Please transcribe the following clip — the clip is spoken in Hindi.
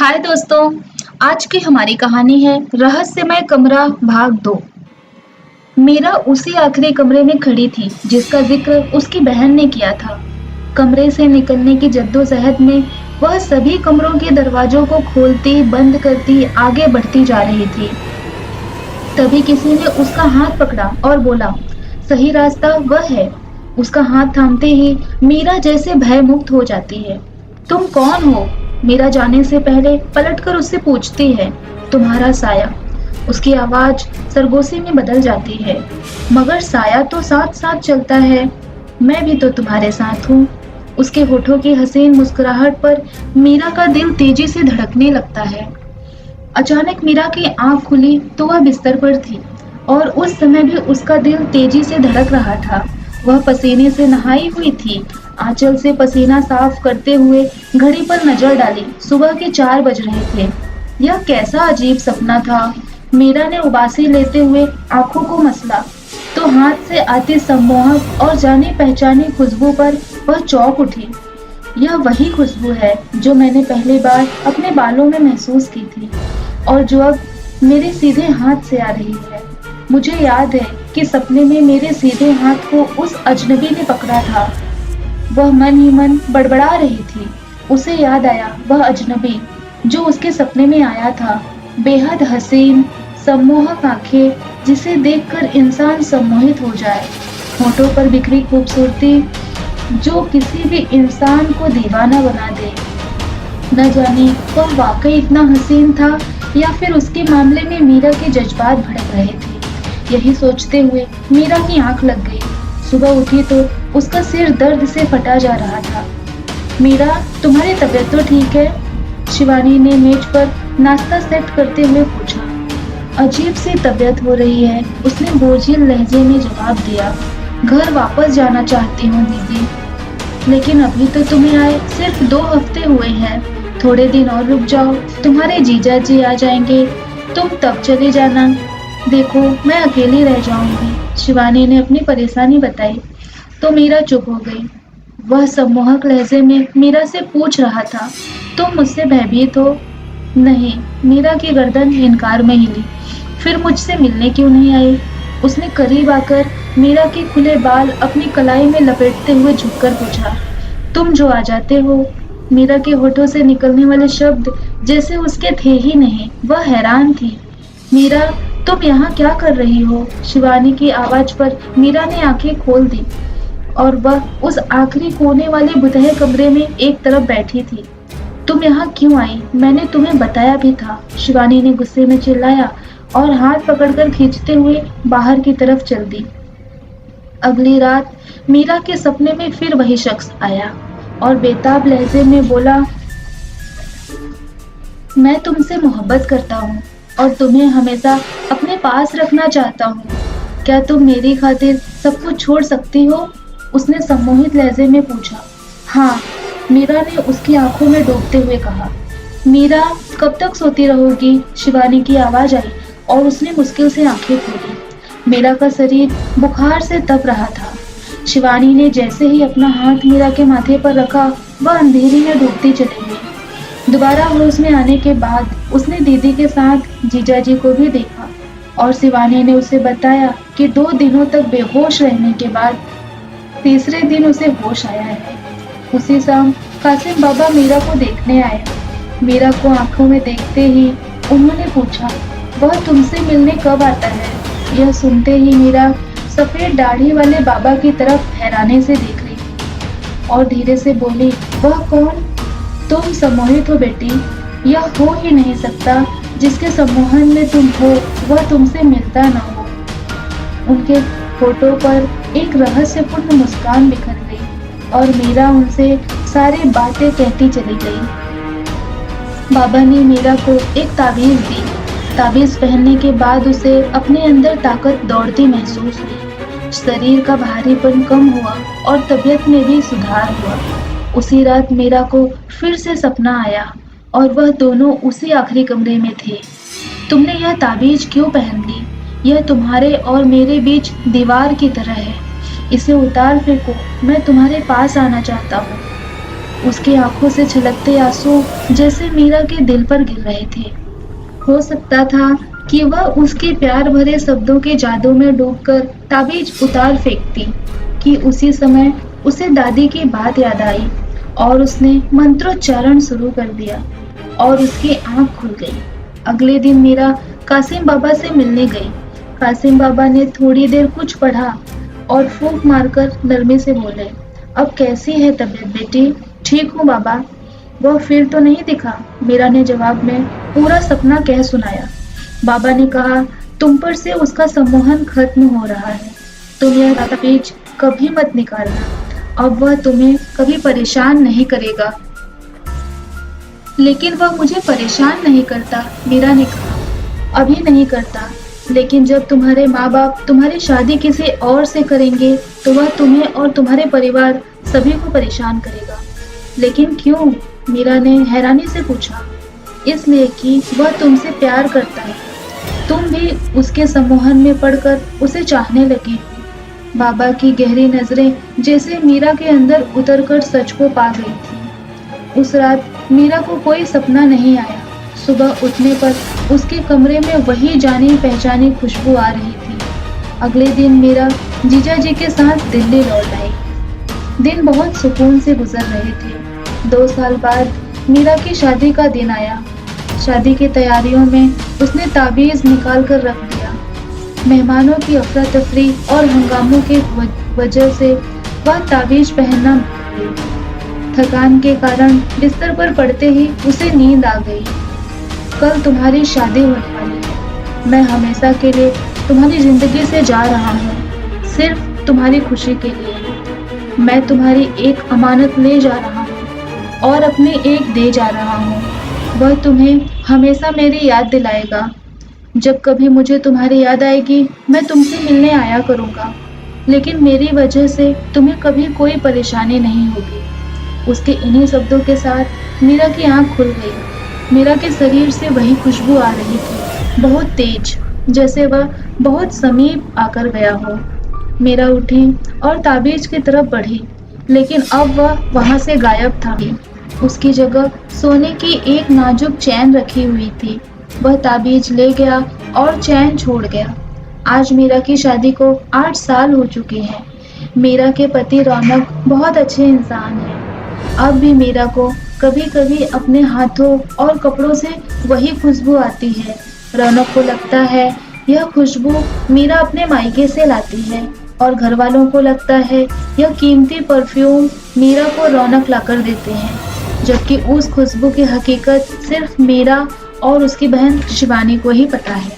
हाय दोस्तों। आज की हमारी कहानी है रहस्यमय कमरा भाग 2। मीरा उसी आखिरी कमरे में खड़ी थी जिसका जिक्र उसकी बहन ने किया था। कमरे से निकलने की जद्दोजहद में वह सभी कमरों के दरवाजों को खोलती बंद करती आगे बढ़ती जा रही थी। तभी किसी ने उसका हाथ पकड़ा और बोला, सही रास्ता वह है। उसका हाथ थामते ही मीरा जैसे भयमुक्त हो जाती है। तुम कौन हो? मीरा जाने से पहले पलटकर उससे पूछती है। तुम्हारा साया। उसकी आवाज सरगोशी में बदल जाती है। मगर साया तो साथ साथ चलता है। मैं भी तो तुम्हारे साथ हूँ। उसके होठों की हसीन मुस्कुराहट पर मीरा का दिल तेजी से धड़कने लगता है। अचानक मीरा की आंख खुली तो वह बिस्तर पर थी और उस समय भी उसका दिल तेजी से धड़क रहा था। वह पसीने से नहाई हुई थी। आंचल से पसीना साफ करते हुए घड़ी पर नजर डाली। सुबह के 4 बज रहे थे। यह कैसा अजीब सपना था। मीरा ने उबासी लेते हुए आंखों को मसला तो हाथ से आती सम्मोहक और जानी पहचानी खुशबू पर वह चौंक उठी। यह वही खुशबू है जो मैंने पहली बार अपने बालों में महसूस की थी और जो अब मेरे सीधे हाथ से आ रही है। मुझे याद है कि सपने में मेरे सीधे हाथ को उस अजनबी ने पकड़ा था। वह मन ही मन बड़बड़ा रही थी। उसे याद आया वह अजनबी जो उसके सपने में आया था। बेहद हसीन सम्मोहक आंखें जिसे देखकर इंसान सम्मोहित हो जाए। होठों पर बिखरी खूबसूरती जो किसी भी इंसान को दीवाना बना दे। न जाने वह वाकई इतना हसीन था या फिर उसके मामले में मीरा के जज्बात भड़क रहे थे। यही सोचते हुए मीरा की आंख लग गई। सुबह उठी तो उसका सिर दर्द से फटा जा रहा था। मीरा, तुम्हारी तबीयत तो ठीक है? शिवानी ने मेज पर नाश्ता सेट करते हुए पूछा। अजीब सी तबीयत हो रही है, उसने बोझिल लहजे में जवाब दिया। घर वापस जाना चाहती हूँ दीदी, लेकिन अभी तो तुम्हें आए सिर्फ 2 हफ्ते हुए हैं। थोड़े दिन और रुक जाओ, तुम्हारे जीजा जी आ जाएंगे, तुम तब चले जाना। देखो, मैं अकेली रह जाऊंगी, शिवानी ने अपनी परेशानी बताई। तो मीरा चुप हो गई। वह सम्मोहक लहजे में मीरा से पूछ रहा था, तुम मुझसे भयभीत हो? नहीं, मीरा की गर्दन इनकार में हिली। फिर मुझसे मिलने क्यों नहीं आई? उसने करीब आकर मीरा के खुले बाल अपनी कलाई में लपेटते हुए झुककर पूछा। तुम जो आ जाते हो। मीरा के होठों से निकलने वाले शब्द जैसे उसके थे ही नहीं। वह हैरान थी। मीरा, तुम यहाँ क्या कर रही हो? शिवानी की आवाज पर मीरा ने आंखें खोल दी और वह उस आखिरी कोने वाले बुतहे कमरे में एक तरफ बैठी थी। तुम यहाँ क्यों आई? मैंने तुम्हें बताया भी था, शिवानी ने गुस्से में चिल्लाया और हाथ पकड़कर खींचते हुए बाहर की तरफ चल दी। अगली रात मीरा के सपने में फिर वही शख्स आया और बेताब लहजे में बोला, मैं तुमसे मोहब्बत करता हूँ और तुम्हें हमेशा अपने पास रखना चाहता हूँ। क्या तुम मेरी खातिर सब कुछ छोड़ सकती हो? उसने सम्मोहित लहजे में पूछा। हाँ, मीरा ने उसकी आंखों में डूबते हुए कहा। मीरा, कब तक सोती रहोगी? शिवानी की आवाज आई और उसने मुश्किल से आंखें खोली। मीरा का शरीर बुखार से तप रहा था। शिवानी ने जैसे ही अपना हाथ मीरा के माथे पर रखा, वह अंधेरी में डूबती चली गई। दोबारा होश में आने के बाद उसने दीदी के साथ जीजाजी को भी देखा और शिवानी ने उसे बताया कि 2 दिनों तक बेहोश रहने के बाद तीसरे दिन उसे होश आया है। उसी शाम कासिम बाबा मीरा को देखने आए। मीरा को आंखों में देखते ही उन्होंने पूछा, वह तुमसे मिलने कब आता है? यह सुनते ही मीरा सफेद दाढ़ी वाले बाबा की तरफ हैरानी से देख रही और धीरे से बोली, वह कौन? तुम सम्मोहित हो बेटी। यह हो ही नहीं सकता। जिसके सम्मोहन में तुम हो वह तुमसे मिलता न हो। उनके होठों पर एक रहस्यपूर्ण मुस्कान बिखर गई और मीरा उनसे सारी बातें कहती चली गई। बाबा ने मीरा को एक ताबीज दी। ताबीज पहनने के बाद उसे अपने अंदर ताकत दौड़ती महसूस हुई। शरीर का भारीपन कम हुआ और तबीयत में भी सुधार हुआ। उसी रात मीरा को फिर से सपना आया और वह दोनों उसी आखिरी कमरे में थे। तुमने यह ताबीज क्यों पहन ली? यह तुम्हारे और मेरे बीच दीवार की तरह है। इसे उतार फेंको, मैं तुम्हारे पास आना चाहता हूँ। उसकी आंखों से छलकते आंसू जैसे मीरा के दिल पर गिर रहे थे। हो सकता था कि वह उसके प्यार भरे शब्दों के जादू में डूबकर ताबीज उतार फेंकती कि उसी समय उसे दादी की बात याद आई और उसने मंत्रोच्चारण शुरू कर दिया और उसकी आंख खुल गई। अगले दिन मीरा कासिम बाबा से मिलने गई। कासिम बाबा ने थोड़ी देर कुछ पढ़ा और फूंक मारकर नरमी से बोले, अब कैसी है तबीयत बेटी? ठीक हूँ बाबा। वह फिर तो नहीं दिखा? मीरा ने जवाब में पूरा सपना कह सुनाया। बाबा ने कहा, तुम पर से उसका सम्मोहन खत्म हो रहा है। तुम यह ताबीज कभी मत निकालना। अब वह तुम्हें कभी परेशान नहीं करेगा। लेकिन वह मुझे परेशान नहीं करता, मीरा ने कहा। अभी नहीं करता, लेकिन जब तुम्हारे माँ बाप तुम्हारी शादी किसी और से करेंगे तो वह तुम्हें और तुम्हारे परिवार सभी को परेशान करेगा। लेकिन क्यों? मीरा ने हैरानी से पूछा। इसलिए कि वह तुमसे प्यार करता है। तुम भी उसके सम्मोहन में पड़कर उसे चाहने लगी हो। बाबा की गहरी नजरें जैसे मीरा के अंदर उतरकर सच को पा गई थी। उस रात मीरा को कोई सपना नहीं आया। सुबह उठने पर उसके कमरे में वही जानी पहचानी खुशबू आ रही थी। अगले दिन मीरा जीजा जी के साथ दिल्ली लौट आई। दिन बहुत सुकून से गुजर रहे थे। 2 साल बाद मीरा की शादी का दिन आया। शादी की तैयारियों में उसने ताबीज निकाल कर रख दिया। मेहमानों की अफरा तफरी और हंगामों के वजह से वह ताबीज पहनना भूल गई। थकान के कारण बिस्तर पर पड़ते ही उसे नींद आ गई। कल तुम्हारी शादी होने वाली है। मैं हमेशा के लिए तुम्हारी जिंदगी से जा रहा हूँ, सिर्फ तुम्हारी खुशी के लिए। मैं तुम्हारी एक अमानत ले जा रहा हूँ और अपनी एक दे जा रहा हूँ। वह तुम्हें हमेशा मेरी याद दिलाएगा। जब कभी मुझे तुम्हारी याद आएगी मैं तुमसे मिलने आया करूँगा, लेकिन मेरी वजह से तुम्हें कभी कोई परेशानी नहीं होगी। उसके इन्हीं शब्दों के साथ मीरा की आंख खुल गई। मीरा के शरीर से वही खुशबू आ रही थी, बहुत तेज, जैसे वह बहुत समीप आकर गया हो। मीरा उठी और ताबीज की तरफ बढ़ी, लेकिन अब वह वहां से गायब था। उसकी जगह सोने की एक नाजुक चैन रखी हुई थी। वह ताबीज ले गया और चैन छोड़ गया। आज मीरा की शादी को 8 साल हो चुके हैं। मीरा के पति रौनक बहुत अच्छे इंसान हैं। अब भी मीरा को कभी कभी अपने हाथों और कपड़ों से वही खुशबू आती है। रौनक को लगता है यह खुशबू मीरा अपने मायके से लाती है और घर वालों को लगता है यह कीमती परफ्यूम मीरा को रौनक लाकर देते हैं, जबकि उस खुशबू की हकीकत सिर्फ मीरा और उसकी बहन शिवानी को ही पता है।